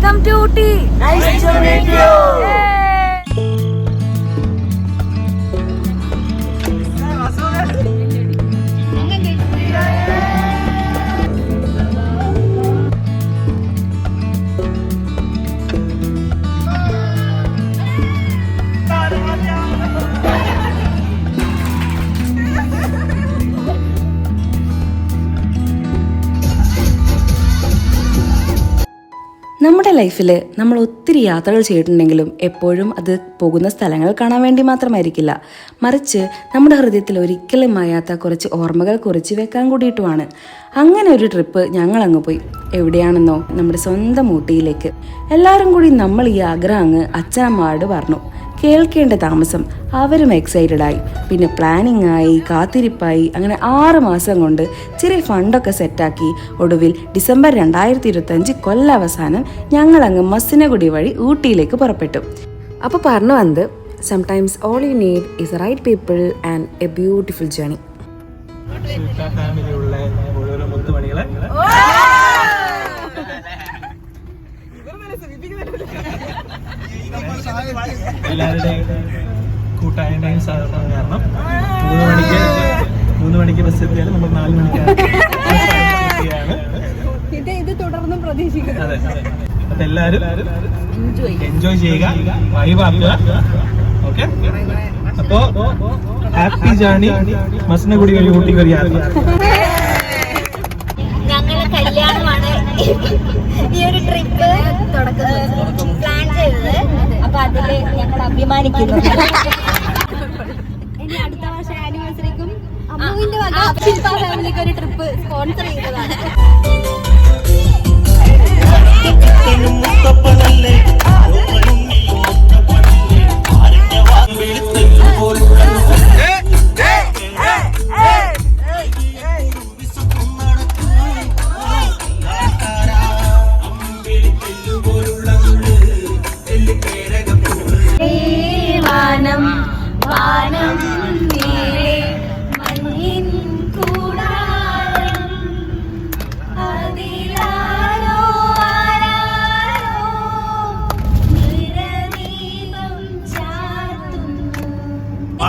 Welcome to Ooty. Nice to meet you. നമ്മുടെ ലൈഫിൽ നമ്മൾ ഒത്തിരി യാത്രകൾ ചെയ്തിട്ടുണ്ടെങ്കിലും എപ്പോഴും അത് പോകുന്ന സ്ഥലങ്ങൾ കാണാൻ വേണ്ടി മാത്രമായിരിക്കില്ല, മറിച്ച് നമ്മുടെ ഹൃദയത്തിൽ ഒരിക്കലും മായാത്ത കുറച്ച് ഓർമ്മകൾ കുറിച്ച് വെക്കാൻ കൂടിയിട്ടുമാണ്. അങ്ങനെ ഒരു ട്രിപ്പ് ഞങ്ങൾ അങ്ങ് പോയി. എവിടെയാണെന്നോ? നമ്മുടെ സ്വന്തം ഊട്ടിയിലേക്ക്. എല്ലാവരും കൂടി നമ്മൾ ഈ ആഗ്രഹം അങ്ങ് അച്ഛനമ്മയോട് പറഞ്ഞു. കേൾക്കേണ്ട താമസം അവരും എക്സൈറ്റഡ് ആയി. പിന്നെ പ്ലാനിങ് ആയി, കാത്തിരിപ്പായി. അങ്ങനെ 6 മാസം കൊണ്ട് ചെറിയ ഫണ്ടൊക്കെ സെറ്റാക്കി ഒടുവിൽ ഡിസംബർ 2025 കൊല്ലവസാനം ഞങ്ങളങ്ങ് മസ്സിനഗുഡി വഴി ഊട്ടിയിലേക്ക് പുറപ്പെട്ടു. അപ്പോൾ പറഞ്ഞു വന്നത്, sometimes all you need is right people and a beautiful journey. എല്ലാവരുടെയും കൂട്ടായ്മയും സഹകരണം കാരണം 3 മണിക്ക് ബസ് എത്തിയാലും നമ്മൾ 4 മണിക്കാണ് ഇത് തുടർന്നും പ്രതീക്ഷിക്കുന്നു. അതെ, അപ്പൊ എല്ലാവരും എൻജോയ് ചെയ്യുക, വൈബാക്കുക. ഓക്കെ, അപ്പോ ഹാപ്പി ജേർണി മസനഗുഡി വഴി ഊട്ടി വഴി യാത്ര. ഞങ്ങളെ കല്യാണമാണ് ഈ ഒരു ട്രിപ്പ് പ്ലാൻ ചെയ്തത്. അപ്പൊ അതില് ഞങ്ങൾ അഭിമാനിക്കുന്നു. ഇനി അടുത്ത വർഷം ആനിവേഴ്സറിക്കും അമ്മുവിന്റെ വക ശില്പ ഫാമിലിക്ക് ഒരു ട്രിപ്പ് സ്പോൺസർ ചെയ്തതാണ്.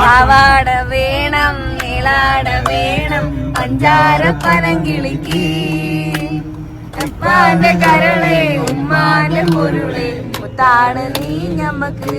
പാവാട വേണം, നീളാട വേണം, പഞ്ചാര പനങ്കിളിക്ക് ഉപ്പാന്റെ കരളെ ഉമ്മാന്റെ പൊരുളെ മുത്താണ് നീ ഞമ്മക്ക്.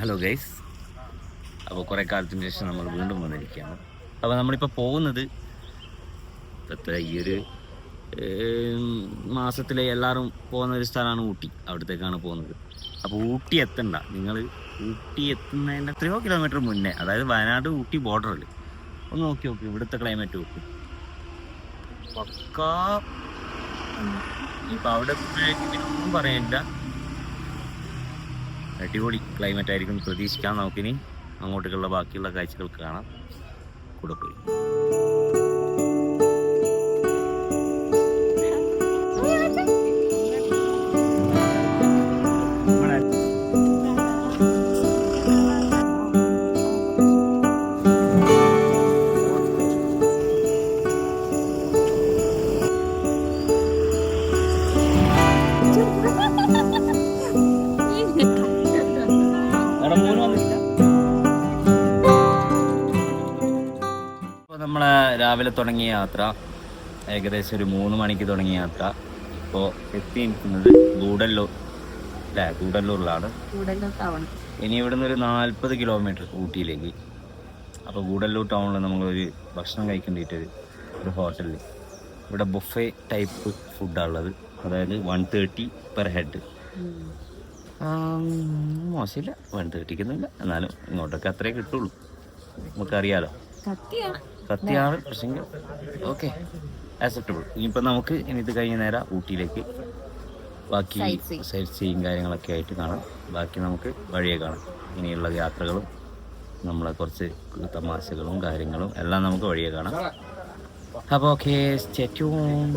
ഹലോ ഗൈസ്, അപ്പോൾ കുറേ കാലത്തിന് ശേഷം നമ്മൾ വീണ്ടും വന്നിരിക്കുകയാണ്. അപ്പോൾ നമ്മളിപ്പോൾ പോകുന്നത് ഈ ഒരു മാസത്തിലെ എല്ലാവരും പോകുന്ന ഒരു സ്ഥലമാണ് ഊട്ടി. അവിടത്തേക്കാണ് പോകുന്നത്. അപ്പോൾ ഊട്ടി എത്തണ്ട, നിങ്ങൾ ഊട്ടി എത്തുന്നതിൻ്റെ എത്രയോ കിലോമീറ്റർ മുന്നേ, അതായത് വയനാട് ഊട്ടി ബോർഡറിൽ ഒന്ന് നോക്കി നോക്കി ഇവിടുത്തെ ക്ലൈമറ്റ് നോക്കി പക്കാ. ഇപ്പം അവിടെ ഒന്നും പറയാനില്ല, അടിപൊളി ക്ലൈമറ്റ് ആയിരിക്കും പ്രതീക്ഷിക്കാം. നമുക്കിനി അങ്ങോട്ടേക്കുള്ള ബാക്കിയുള്ള കാഴ്ചകൾ കാണാം. കൂടെ പോയി നമ്മളെ രാവിലെ തുടങ്ങിയ യാത്ര ഏകദേശം ഒരു 3 മണിക്ക് തുടങ്ങിയ യാത്ര ഇപ്പോൾ എത്തിയിരിക്കുന്നത് ഗൂഡല്ലൂരിലാണ്. ഇനി ഇവിടുന്ന് ഒരു 40 കിലോമീറ്റർ ഊട്ടിയിലേക്ക്. അപ്പോൾ ഗൂഡല്ലൂർ ടൗണിൽ നമ്മളൊരു ഭക്ഷണം കഴിക്കേണ്ടിയിട്ട് ഒരു ഹോട്ടലിൽ, ഇവിടെ ബുഫേ ടൈപ്പ് ഫുഡാണുള്ളത്. അതായത് 130 പെർ ഹെഡ്. മോശമില്ല, 130ക്കൊന്നുമില്ല, എന്നാലും ഇങ്ങോട്ടൊക്കെ അത്രേ കിട്ടുള്ളൂ. നമുക്കറിയാലോ, സത്യമാണ്. പക്ഷേ ഓക്കെ, ആക്സെപ്റ്റബിൾ. ഇനിയിപ്പോൾ നമുക്ക് ഇനി ഇത് കഴിഞ്ഞ് നേരെ ഊട്ടിയിലേക്ക് ബാക്കി സൈറ്റ് സീയിങ് കാര്യങ്ങളൊക്കെ ആയിട്ട് കാണാം. ബാക്കി നമുക്ക് വഴിയെ കാണാം. ഇനിയുള്ള യാത്രകളും നമ്മളെ കുറച്ച് തമാശകളും കാര്യങ്ങളും എല്ലാം നമുക്ക് വഴിയെ കാണാം. അപ്പോൾ ഓക്കെ, സ്റ്റേ ട്യൂൺ.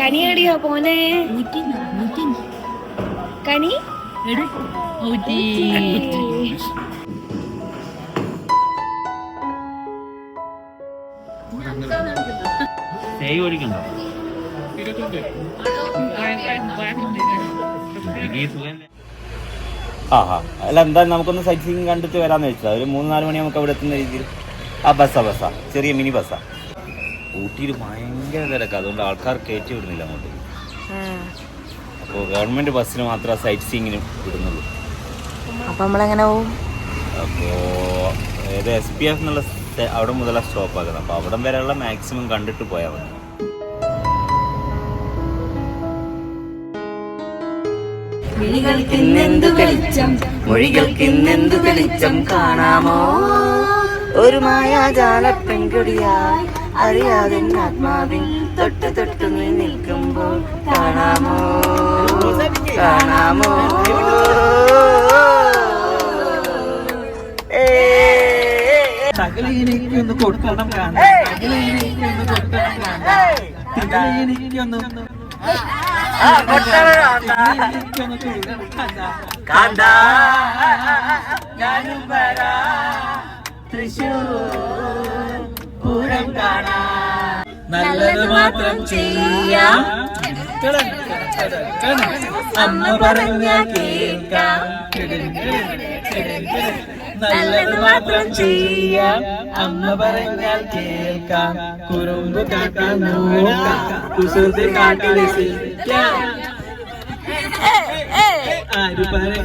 കനിയടിയോ പോനെ കനി തേയ് ഓടിക്കണ്ടോ? അല്ല എന്തായാലും നമുക്കൊന്ന് സൈറ്റ് സീയിങ് കണ്ടിട്ട് വരാന്ന് വെച്ചാൽ ഒരു 3-4 മണി നമുക്ക് അവിടെ എത്തുന്ന രീതിയിൽ. ബസ്സാ ചെറിയ മിനി ബസ്സാ. ഊട്ടിയിൽ ഭയങ്കര തിരക്കാണ്, അതുകൊണ്ട് ആൾക്കാർ കയറ്റി വിടുന്നില്ല അങ്ങോട്ട്. അപ്പോൾ ഗവൺമെൻറ് ബസ്സിന് മാത്രമേ സൈറ്റ് സീയിങ്ങിന് വിടുന്നുള്ളൂ. അപ്പൊ നമ്മളെങ്ങനെ പോവും? അപ്പോൾ ഏത് SPF എന്നുള്ള അവിടെ മുതലാണ് സ്റ്റോപ്പ് ആക്കുന്നത്. അപ്പോൾ അവിടം വരെയുള്ള മാക്സിമം കണ്ടിട്ട് പോയാൽ മതി. വിളികൾക്കിന്നെന്തു വെളിച്ചം, മൊഴികൾക്കിന്നെന്തു വെളിച്ചം, കാണാമോ ഒരു മായാജാല പെൺകുടിയായി അറിയാതെ ആത്മാവിൻ തൊട്ട് തൊട്ട് നീ നിൽക്കുമ്പോൾ കാണാമോ കാണാമോ. സകലയിലേക്കൊന്ന് കൊടുക്കണം കാണാം, സകലയിലേക്കൊന്ന് കൊടുക്കണം കാണാം, സകലയിലേക്കൊന്ന് ഞാനും വരാ തൃശ്ശൂർ പൂരം കാണാം. നല്ലത് മാത്രം ചെയ്യാം, അമ്മ പറഞ്ഞ കേൾക്കാം. നല്ലത് മാത്രം ചെയ്യാം, അമ്മ പറഞ്ഞാൽ കേൾക്കാം. കുറുമ്പ് കാട്ടാൻ നോക്കാം, കുസൃതി കാട്ടി രസിക്കാം. ആര് പറഞ്ഞു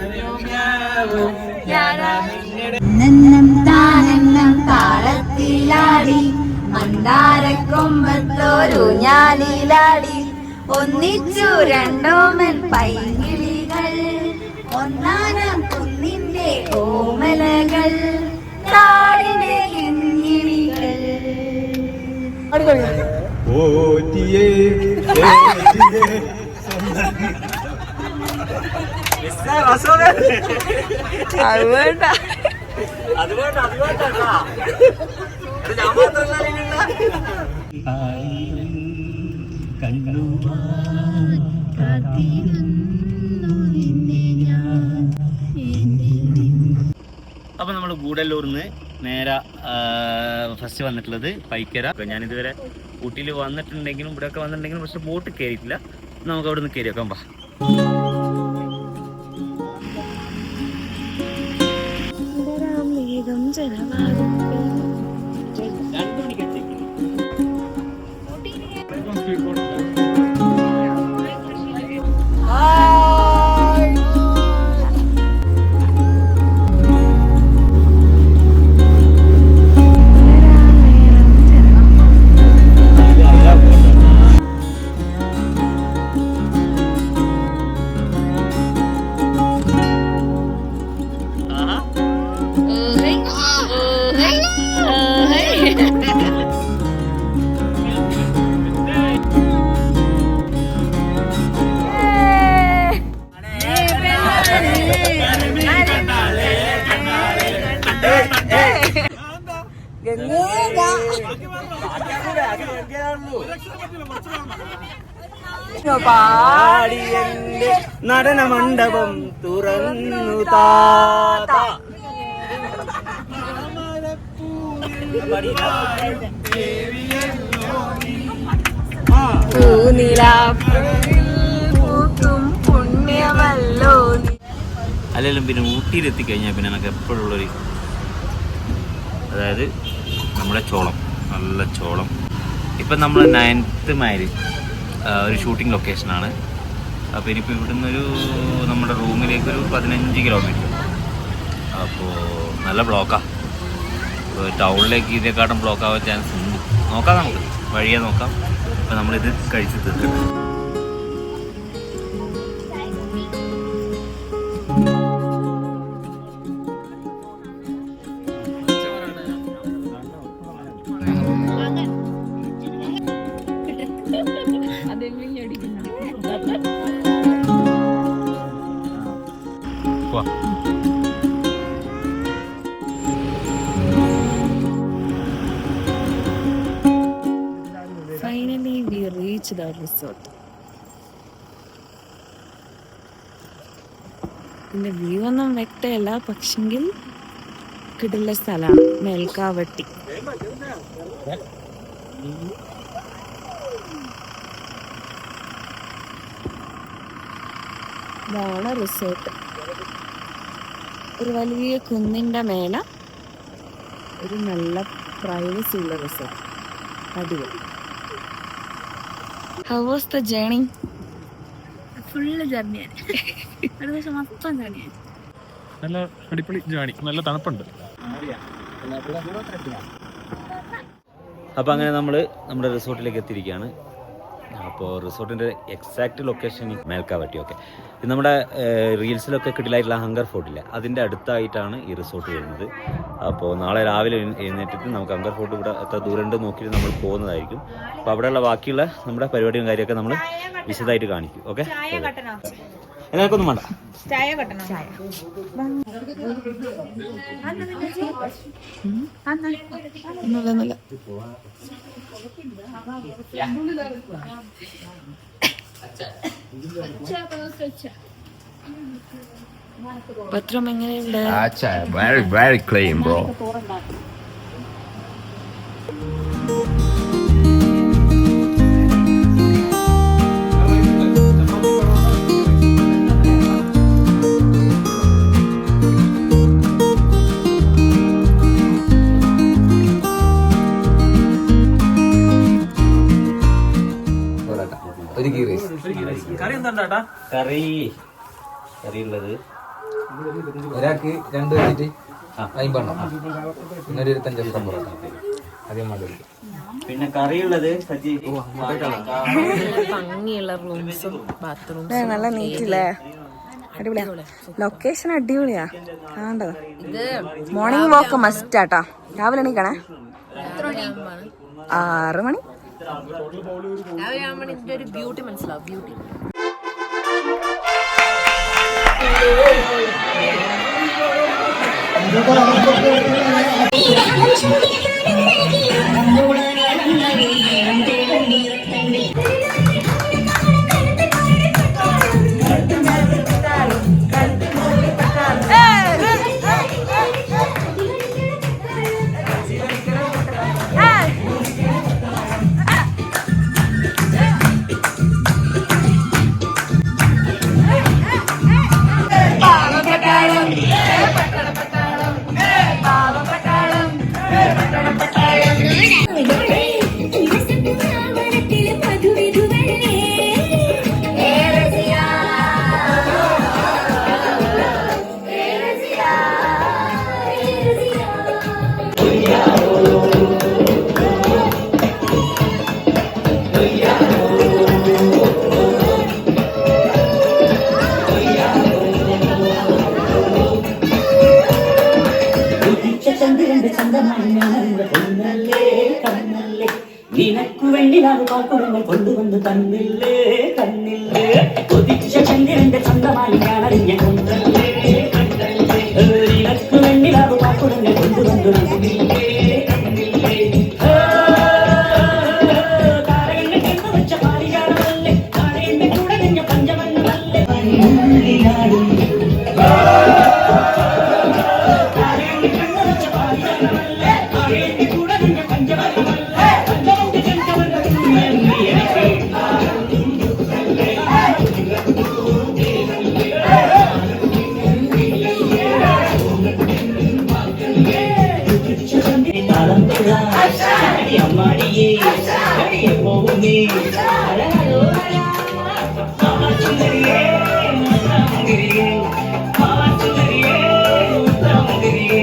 നിന്നും താനെന്നും താളത്തിലാടി മന്ദാരക്കൊമ്പത്തോരു ഞാലിലാടി ഒന്നിച്ചു രണ്ടോമൻ പൈകിളികൾ ഒന്നാനം കുന്നിന്റെ ഓമലകൾ കാടിന്റെ കിങ്ങിണികൾ. അപ്പോൾ നമ്മൾ ഗൂഡല്ലൂരിന്ന് നേരെ ഫസ്റ്റ് വന്നിട്ടുള്ളത് പൈക്കര. ഞാനിതുവരെ ഊട്ടിയിൽ വന്നിട്ടുണ്ടെങ്കിലും ഇവിടെയൊക്കെ വന്നിട്ടുണ്ടെങ്കിലും പക്ഷെ ബോട്ട് കയറിയിട്ടില്ല. നമുക്ക് അവിടെ നിന്ന് കയറി വെക്കാം. പാ പാടിയന്റെ നടന മണ്ഡപം തുറന്നു താത്ത. അല്ലെങ്കിലും പിന്നെ ഊട്ടിയിലെത്തിക്കഴിഞ്ഞാൽ പിന്നെ എനിക്ക് എപ്പോഴുള്ളൊരു അതായത് നമ്മുടെ ചോളം, നല്ല ചോളം. ഇപ്പം നമ്മൾ 9th മൈൽ ഒരു ഷൂട്ടിംഗ് ലൊക്കേഷനാണ്. അപ്പോൾ ഇനിയിപ്പോൾ ഇവിടുന്നൊരു നമ്മുടെ റൂമിലേക്കൊരു 15 കിലോമീറ്റർ. അപ്പോൾ നല്ല ബ്ലോക്കാണ്. ടൗണിലേക്ക് ഇതിനെക്കാട്ടും ബ്ലോക്ക് ആവാൻ ചാൻസ് ഉണ്ട്. നോക്കാം, നമുക്ക് വഴിയെ നോക്കാം. അപ്പോൾ നമ്മളിത് കഴിച്ച് തീർക്കണം. റിസോർട്ട്. ഇതിന്റെ വ്യൂ ഒന്നും വ്യക്തമല്ല, പക്ഷെങ്കിൽ കിടുള്ള സ്ഥലമാണ് മേൽക്കാവട്ടി. ഇതാണ് റിസോർട്ട്. ഒരു വലിയ കുന്നിന്റെ മേലെ ഒരു നല്ല പ്രൈവസി ഉള്ള റിസോർട്ട്. അടിപൊളി. How was the journey? Full ജർണിയാണ്, ഒരു ദിവസം മൊത്തം ജർണിയാണ്. നല്ല അടിപൊളി ജേണി, നല്ല തണുപ്പുണ്ട്. അപ്പോൾ അങ്ങനെ നമ്മൾ നമ്മുടെ റിസോർട്ടിലേക്ക് എത്തിയിരിക്കുകയാണ്. അപ്പോൾ റിസോർട്ടിൻ്റെ എക്സാക്റ്റ് ലൊക്കേഷൻ മേൽക്കാവട്ടി. ഓക്കെ, ഇത് നമ്മുടെ റീൽസിലൊക്കെ കിട്ടിലായിട്ടുള്ള ഹങ്കർ ഫോർട്ടില്ല, അതിൻ്റെ അടുത്തായിട്ടാണ് ഈ റിസോർട്ട് വരുന്നത്. അപ്പോൾ നാളെ രാവിലെ എഴുന്നേറ്റിട്ട് നമുക്ക് ഹങ്കർ ഫോർട്ട് ഇവിടെ എത്ര ദൂരമുണ്ട് നോക്കിയിട്ട് നമ്മൾ പോകുന്നതായിരിക്കും. അപ്പോൾ അവിടെയുള്ള ബാക്കിയുള്ള നമ്മുടെ പരിപാടിയും കാര്യമൊക്കെ നമ്മൾ വിശദമായിട്ട് കാണിക്കും. ഓക്കെ, എല്ലാവർക്കൊന്നും വേണ്ട ചായ കട്ടണം. ചായ പത്രം എങ്ങനെയുണ്ട്? Very very clean bro. കറി എന്താ? കറി ഉള്ളത് ഒരാൾക്ക് 2 വെച്ചിട്ട് 50 പിന്നെ ഒരു 25 പൊറോട്ട അധികം വേണ്ടത്. പിന്നെ കറിയുള്ളത് ഭംഗിയുള്ള റൂംസും ബാത്റൂംസും നല്ല നീറ്റില്ലേ, അടിപൊളിയാ. ലൊക്കേഷൻ അടിപൊളിയാ, കാണേണ്ടതാ. മോർണിംഗ് വാക്ക് മസ്റ്റ് ആട്ടാ. രാവിലെ എണീക്കണേ 6 മണി. ഇതിന്റെ ഒരു ബ്യൂട്ടി മനസ്സിലാവും. ബ്യൂട്ടി നിനക്കു വേണ്ടി പാൽക്കുടങ്ങൾ കൊണ്ടുവന്ന് തന്നില്ലേ തന്നില്ലേ, കൊതിച്ച ചന്ദ്രന്റെ ചന്തമായി ഞാനറിഞ്ഞ കൊണ്ടല്ലേ കണ്ടല്ലേ, നിനക്കു വേണ്ടി പാൽക്കുടങ്ങൾ കൊണ്ടുവന്ന് തന്നില്ലേ തന്നില്ലേ, താരകങ്ങൾ കണ്ടു വെച്ച പാലികാണല്ലേ, താഴെ കൂടെ നിഞ്ഞ പഞ്ചമണ്ണല്ലേ പണിയാടും അമ്മാടിയേ പോകുന്നേ സുന്ദരിയേ മുത്തമന്ദിരിയേ സുന്ദരിയേ മുത്തമന്ദിരിയേ.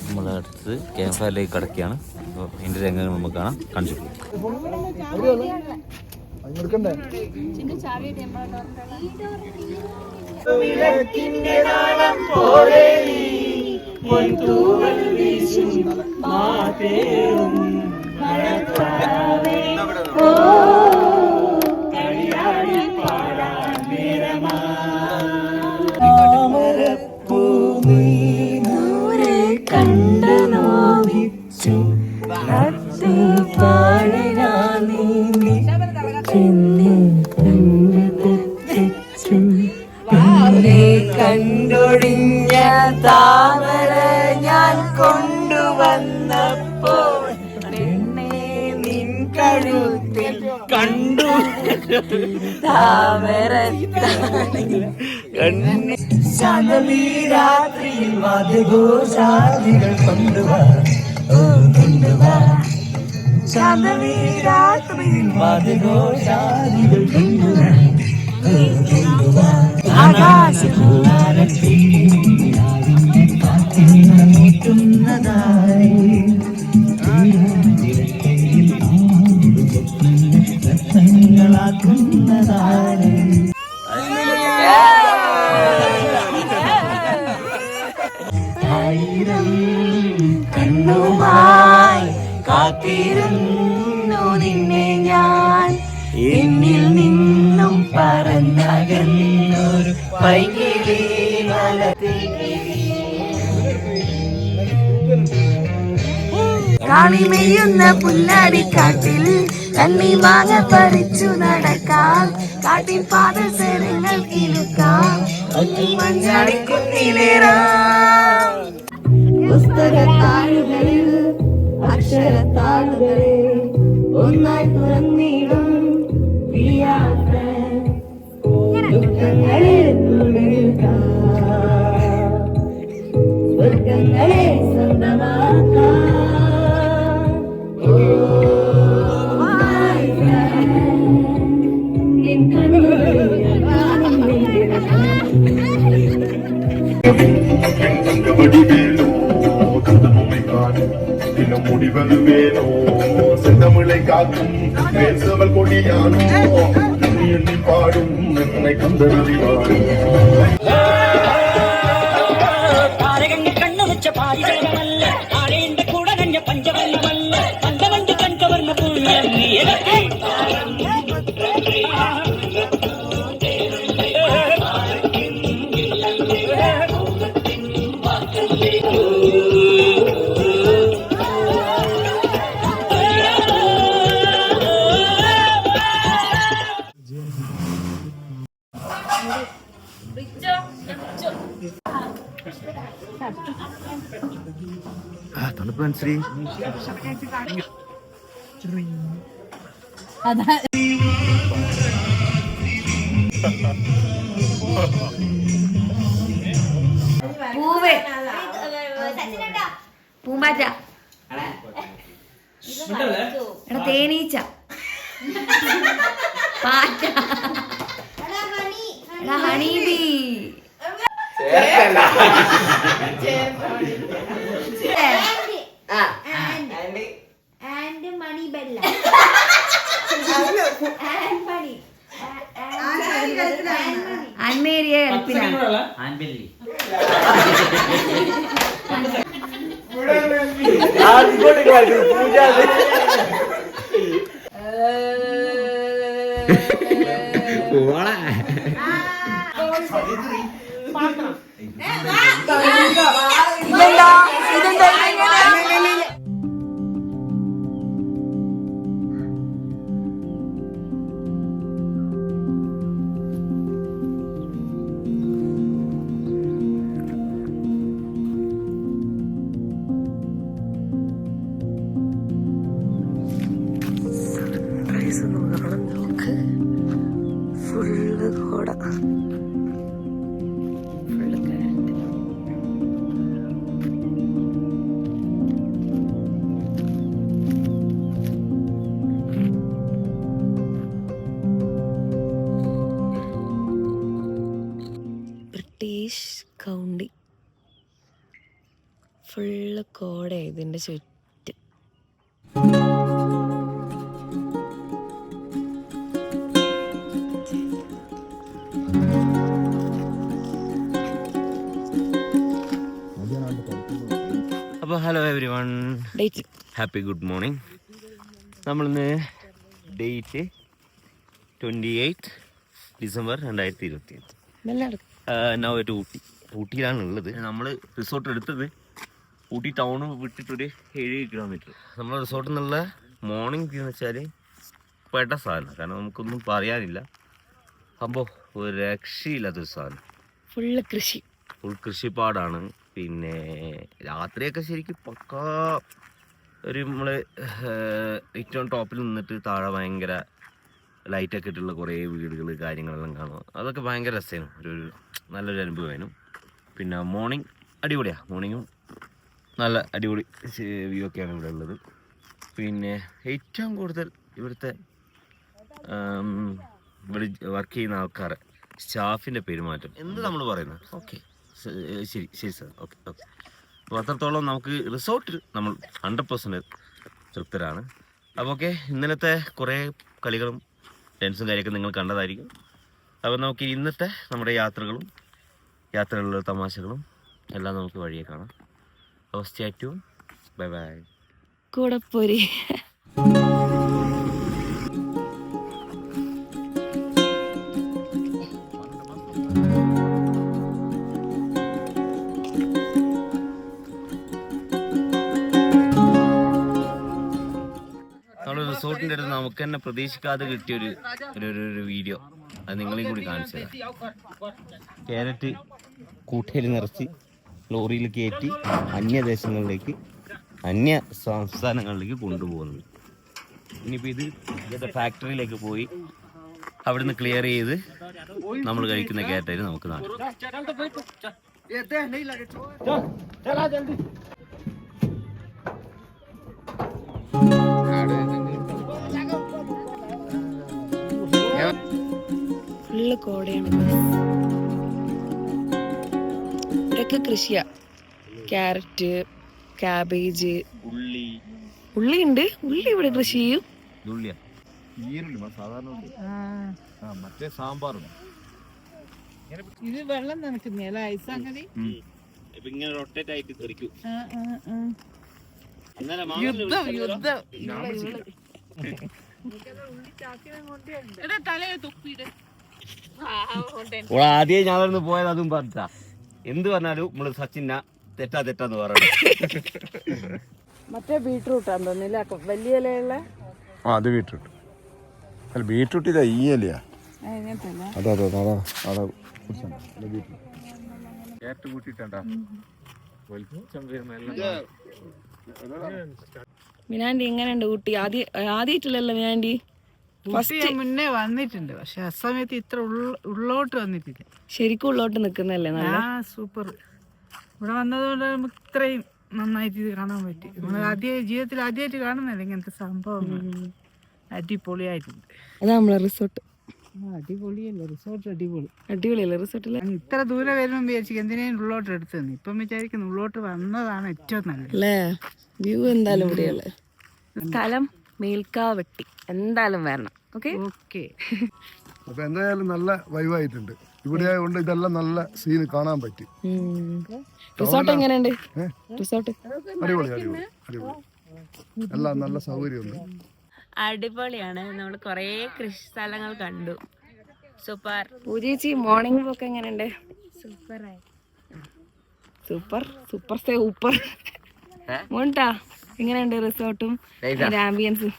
നമ്മളടുത്ത് ക്യാമ്പ് ഫയറിലേക്ക് കിടക്കുകയാണ്. അപ്പോൾ അതിൻ്റെ രംഗങ്ങൾ നമുക്ക് കാണാം. കാണിച്ചു കണ്ടൊടിഞ്ഞ താമര ഞാൻ കൊണ്ടുവന്നപ്പോൾ നിൻ കഴുത്തിൽ കണ്ടു താമര രാത്രിയിൽ മധുഘോഷാദികൾ കൊണ്ടുവാ കൊണ്ടുവാ രാത്രിയിൽ മധുഘോഷാദികൾ കൊണ്ടുവാ കൊണ്ടുവാ കണ്ണുമായി കാത്തിരുന്നു നിന്നെ ഞാൻ എന്നിൽ നിന്നും പറന്നകന്നൊരു പൈകിളി കാണിമെയ്യുന്ന പുല്ലാടിക്കാട്ടിൽ കണ്ണി മാങ്ങ പറിച്ചു നടക്കാം കാട്ടിൽ പാദസരങ്ങൾ കിലുക്കാം മഞ്ഞാടിക്കുന്നിലേറാം പുസ്തകത്താളുകളിൽ അക്ഷരത്താളുകളെ ഒന്നായി തുറന്നിടും ദുഃഖങ്ങളെ സ്വർഗങ്ങളെ സ്വന്തമാക്കാം. முடிவது வேணோ செந்தமிழை காக்கும் பேசவல் கொடியானோ எண்ணி பாடும் என்னை கந்தறிவாரோ കണ്ണു വെച്ച പാരിജാതമല്ല ആരേണ്ട കൂടെ കഞ്ഞ പഞ്ചവല്ലമല്ല പഞ്ചവഞ്ച് കൺകവർന്ന പുണ്യം നീയകത്തെ തണുപ്പ് മനസ്സിലായി. പൂവ് പൂമ്പാറ്റ എടാ തേനീച്ച പാറ്റ എടാ ഹണീബി ആൻഡ് മണി ബെല്ല അന്മേരിയെ എളുപ്പിലാണ് ആൻബെല്ലി സതീഷ് കൗണ്ടി. ഫുള്ള് കോട ഇതിൻ്റെ ചുറ്റും. അപ്പോൾ hello everyone, date happy good morning. നമ്മളിന്ന് ഡേറ്റ് 28 ഡിസംബർ 2021. നൗ ടു ഊട്ടിയിലാണ് ഉള്ളത്. നമ്മൾ റിസോർട്ട് എടുത്തത് ഊട്ടി ടൗൺ വിട്ടിട്ടൊരു 7 കിലോമീറ്റർ. നമ്മുടെ റിസോർട്ടിൽ നിന്നുള്ള മോർണിംഗ് വ്യൂ എന്ന് വെച്ചാൽ പെട്ട സാധനം, കാരണം നമുക്കൊന്നും പറയാനില്ല. സംഭവം ഒരു രക്ഷയില്ലാത്തൊരു സാധനം. ഫുൾ കൃഷിപ്പാടാണ്. പിന്നെ രാത്രിയൊക്കെ ശരിക്കും പക്കാ ഒരു നമ്മൾ ഏറ്റവും ടോപ്പിൽ നിന്നിട്ട് താഴെ ഭയങ്കര ലൈറ്റൊക്കെ ഇട്ടുള്ള കുറേ വീടുകൾ കാര്യങ്ങളെല്ലാം കാണുക. അതൊക്കെ ഭയങ്കര രസമാണ്, ഒരു നല്ലൊരു അനുഭവമായിരുന്നു. പിന്നെ മോർണിംഗ് അടിപൊളിയാണ്, മോർണിംഗും നല്ല അടിപൊളി വ്യൂ ഒക്കെയാണ് ഇവിടെ ഉള്ളത്. പിന്നെ ഏറ്റവും കൂടുതൽ ഇവിടുത്തെ ഇവിടെ വർക്ക് ചെയ്യുന്ന ആൾക്കാരെ സ്റ്റാഫിൻ്റെ പെരുമാറ്റം എന്ത് നമ്മൾ പറയുന്നത്, ഓക്കെ ശരി ശരി സാർ, ഓക്കെ ഓക്കെ. അപ്പോൾ അത്രത്തോളം നമുക്ക് റിസോർട്ടിൽ നമ്മൾ 100% തൃപ്തരാണ്. അപ്പോൾ ഓക്കെ, ഇന്നലത്തെ കുറേ കളികളും ഡാൻസും കാര്യമൊക്കെ നിങ്ങൾ കണ്ടതായിരിക്കും. അപ്പോൾ നമുക്ക് ഇന്നത്തെ നമ്മുടെ യാത്രകളിലുള്ള തമാശകളും എല്ലാം നമുക്ക് വഴിയെ കാണാം. അപ്പോൾ സ്റ്റേ ട്യൂൺ, ബൈ ബൈ. കൂടപ്പോരി. റിസോർട്ടിൻ്റെ അടുത്ത് നമുക്ക് തന്നെ പ്രതീക്ഷിക്കാതെ കിട്ടിയൊരു വീഡിയോ, അത് നിങ്ങളെയും കൂടി കാണിച്ചു തരാം. ക്യാരറ്റ് കൂട്ടയിൽ നിറച്ച് ലോറിയിൽ കയറ്റി അന്യദേശങ്ങളിലേക്ക്, അന്യ സംസ്ഥാനങ്ങളിലേക്ക് കൊണ്ടുപോകുന്നു. ഇനിയിപ്പോൾ ഇതിൻ്റെ ഫാക്ടറിയിലേക്ക് പോയി അവിടുന്ന് ക്ലിയർ ചെയ്ത് നമ്മൾ കഴിക്കുന്ന ക്യാരറ്റായിരുന്നു നമുക്ക് നാട്ടിൽ. ഫുള്ള് കോടയാണ്. ഇവിടെയൊക്കെ കൃഷിയാ. ക്യാരറ്റ്, ക്യാബേജ്, ഉള്ളി ഉണ്ട്. ഉള്ളി ഇവിടെ കൃഷി ചെയ്യും. മറ്റേ സാമ്പാറും ഇത് വെള്ളം നനക്കുന്നല്ല ഐസ് അങ്ങനെ ഇങ്ങനെ റൊട്ടേറ്റ് ആയിട്ട് തെറിക്കും. തലയെ തുപ്പിട്ട് ആദ്യം ഞാനൊന്ന് പോയത് അതും പറഞ്ഞാ. എന്ത് പറഞ്ഞാലും നമ്മള് സച്ചിന്ന തെറ്റാന്ന് പറയണം. മറ്റേ ബീട്രൂട്ടാന്ന് തോന്നില്ല, വലിയ ഇലയുള്ള. അത് ബീട്രൂട്ട് അല്ല, ബീട്രൂട്ട് ഇതാ ഈ അല്ലയാ. മിനാൻഡി എങ്ങനെയുണ്ട് ഊട്ടി? ആദ്യമായിട്ടില്ലല്ലോ മിനാൻഡി? മുന്നേ വന്നിട്ടുണ്ട്, പക്ഷെ ആ സമയത്ത് ഇത്ര ഉള്ളോട്ട് വന്നിട്ടില്ല. ശരിക്കും ഉള്ളോട്ട് നിക്കുന്നല്ലേ നല്ല. സൂപ്പർ. ഇവിടെ വന്നതുകൊണ്ട് നമുക്ക് ഇത്രയും നന്നായിട്ട് ഇത് കാണാൻ പറ്റി. നമ്മൾ ജീവിതത്തിൽ ആദ്യമായിട്ട് കാണുന്നല്ലേ ഇങ്ങനത്തെ സംഭവം. അടിപൊളിയായിട്ടുണ്ട്. അതാ നമ്മളെ റിസോർട്ട്. അടിപൊളിയല്ലേ റിസോർട്ട്? അടിപൊളിയല്ലേ റിസോർട്ടില്? ഇത്ര ദൂരെ വരുമ്പോൾ വിചാരിച്ചു എന്തിനേലും ഉള്ളോട്ട് എടുത്തു. ഇപ്പം വിചാരിക്കുന്നു ഉള്ളോട്ട് വന്നതാണ് ഏറ്റവും നല്ലത് അല്ലേ. വ്യൂ എന്തായാലും ഇവിടെയല്ലേ. സ്ഥലം മേൽക്കാവെട്ടി, എന്തായാലും വരണം. ഓക്കെ. അപ്പൊ എന്തായാലും നല്ല വൈവായിട്ടുണ്ട് ഇവിടെ കൊണ്ട്. ഇതെല്ലാം നല്ല സീന് കാണാൻ പറ്റി. റിസോർട്ട് എങ്ങനെയുണ്ട്? റിസോർട്ട് അടിപൊളി അടിപൊളി അടിപൊളി, എല്ലാം നല്ല സൗകര്യമുണ്ട്. അടിപൊളിയാണ്. നമ്മൾ കുറേ കൃഷി സ്ഥലങ്ങൾ കണ്ടു. സൂപ്പർ. പൂജേച്ചി മോർണിംഗ് ഒക്കെ എങ്ങനെയുണ്ട്? സൂപ്പർ സൂപ്പർ മോണ്ടാ എങ്ങനെയുണ്ട് റിസോർട്ടും ആംബിയൻസും?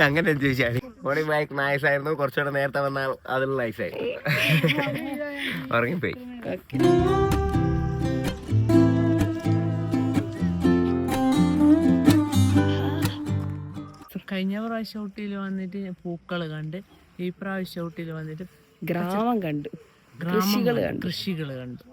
അങ്ങനെ ചോദിച്ചാൽ മോർണിംഗ് ബാക്ക് നൈസ് ആയിരുന്നു. കുറച്ചുകൂടെ നേരത്തെ വന്നാൽ അതിൽ നൈസായി ഉറങ്ങിപ്പോയി. കഴിഞ്ഞ പ്രാവശ്യം ഊട്ടിയിൽ വന്നിട്ട് പൂക്കള് കണ്ട്, ഈ പ്രാവശ്യം ഊട്ടിയിൽ വന്നിട്ട് ഗ്രാമം കണ്ടു, കൃഷികൾ കണ്ടു.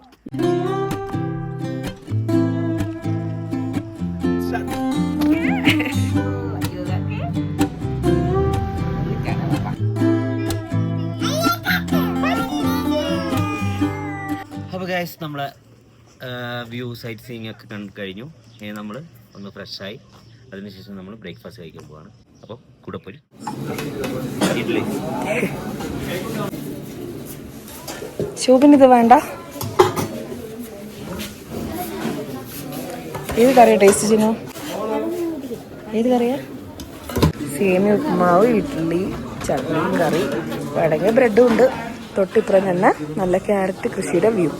അപ്പോൾ നമ്മളെ വ്യൂ സൈറ്റ് സീയിങ് ഒക്കെ കണ്ടു കഴിഞ്ഞു. ഇനി നമ്മൾ ഒന്ന് ഫ്രഷായി അതിനുശേഷം നമ്മൾ ബ്രേക്ക്ഫാസ്റ്റ് കഴിക്കാൻ പോവാണ്. അപ്പോൾ കൂടെ പോയി ഇഡ്ഡലി. ശോഭന ഇത് വേണ്ട. ഏത് കറിയാ ടേസ്റ്റ് ചെയ്യുന്നു? ഏത് കറിയാ? സേമിയ ഉപ്പുമാവ്, ഇഡ്ഡലി, ചട്നിയും കറി, വടങ്ങ ബ്രെഡും ഉണ്ട്. തൊട്ടിപ്പുറം തന്നെ നല്ല ക്യാരറ്റ് കൃഷിയുടെ വ്യൂ.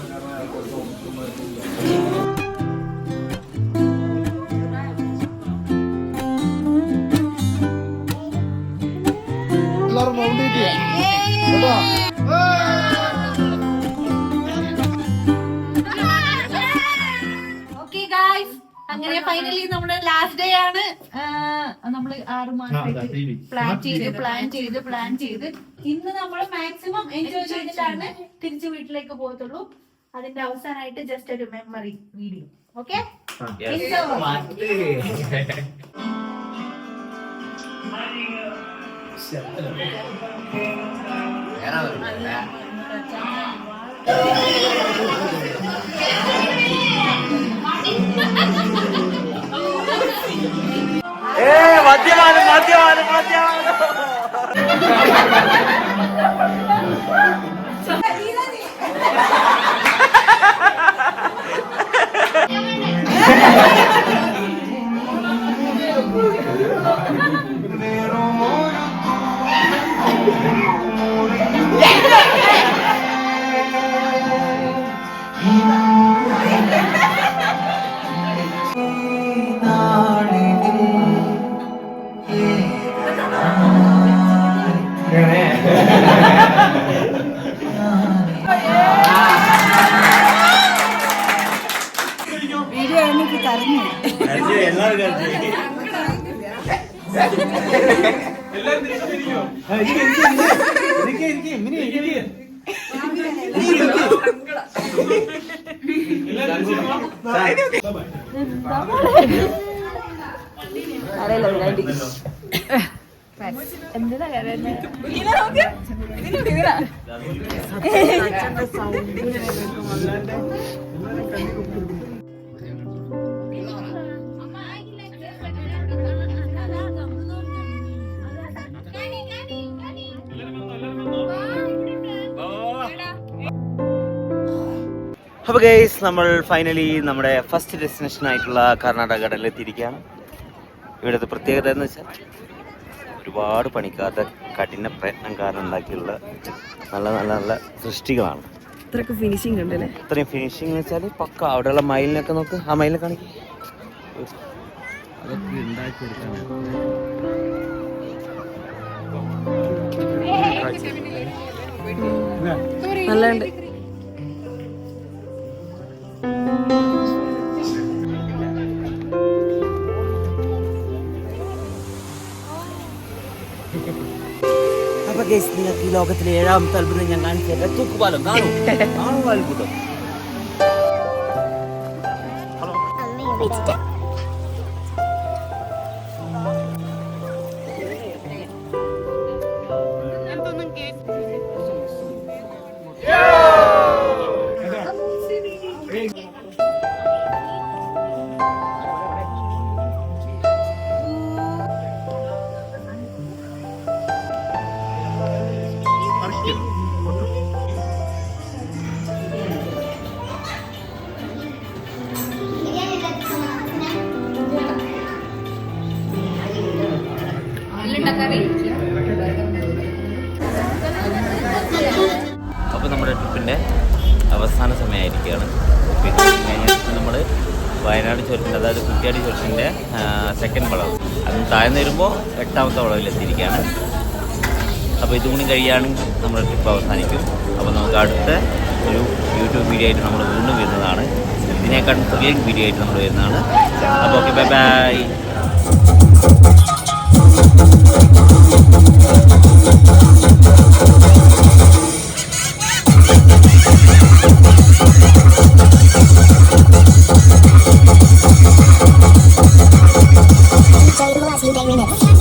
അങ്ങനെ ഫൈനലി നമ്മുടെ ലാസ്റ്റ് ഡേ ആണ്. നമ്മള് 6 മാസത്തേക്ക് പ്ലാൻ ചെയ്ത് ഇന്ന് നമ്മൾ മാക്സിമം എൻജോയ് ചെയ്തിട്ടാണ് തിരിച്ചു വീട്ടിലേക്ക് പോകത്തുള്ളൂ. അതിന്റെ അവസാനമായിട്ട് ജസ്റ്റ് ഒരു മെമ്മറി വീഡിയോ. ഓക്കെ, എന്തിനാ അപ്പോൾ ഗൈസ്, നമ്മൾ ഫൈനലി നമ്മുടെ ഫസ്റ്റ് ഡെസ്റ്റിനേഷൻ ആയിട്ടുള്ള കർണാടക ഗാർഡനിൽ എത്തിയിരിക്കുകയാണ്. ഇവിടുത്തെ പ്രത്യേകത എന്ന് വെച്ചാൽ ഒരുപാട് പണിക്കാരുടെ കഠിന പ്രയത്നം കാരണം ഉണ്ടാക്കിയുള്ള നല്ല നല്ല നല്ല സൃഷ്ടികളാണ്. ഇത്രയൊക്കെ ഫിനിഷിംഗ് ഉണ്ടല്ലേ? ഇത്രയും ഫിനിഷിംഗ് എന്ന് വെച്ചാൽ പക്ക. അവിടെയുള്ള മയിലിനൊക്കെ നോക്ക്, ആ മയിലിനെ കാണിക്കും. അതൊക്കെ ഉണ്ടാക്കിയെടുക്കാൻ നല്ലുണ്ട്. അപ്പൊ ഗൈസ്, നിങ്ങൾക്ക് ഈ ലോകത്തിലെ 7ാമത്തെ അത്ഭുതം ഞാൻ കാണിച്ചു തൂക്കുപാലം കാണും. അത്ഭുതം. അപ്പോൾ നമ്മുടെ ട്രിപ്പിൻ്റെ അവസാന സമയമായിരിക്കുകയാണ്. പിന്നെ നമ്മൾ വയനാട് ചുരത്തിൻ്റെ, അതായത് കുറ്റ്യാടി ചുരത്തിൻ്റെ സെക്കൻഡ് വളവ്, അതിന് താഴ്ന്നു വരുമ്പോൾ 8ാമത്തെ വളവിലെത്തിയിരിക്കുകയാണ്. അപ്പോൾ ഇതും കൂടി കഴിയുകയാണെങ്കിൽ നമ്മുടെ ട്രിപ്പ് അവസാനിക്കും. അപ്പോൾ നമുക്ക് അടുത്ത ഒരു യൂട്യൂബ് വീഡിയോ ആയിട്ട് നമ്മൾ വീണ്ടും വരുന്നതാണ്. ഇതിനേക്കാളും ത്രില്ലിംഗ് വീഡിയോ ആയിട്ട് നമ്മൾ വരുന്നതാണ്. അപ്പോൾ okay, bye bye. So you watch me, baby.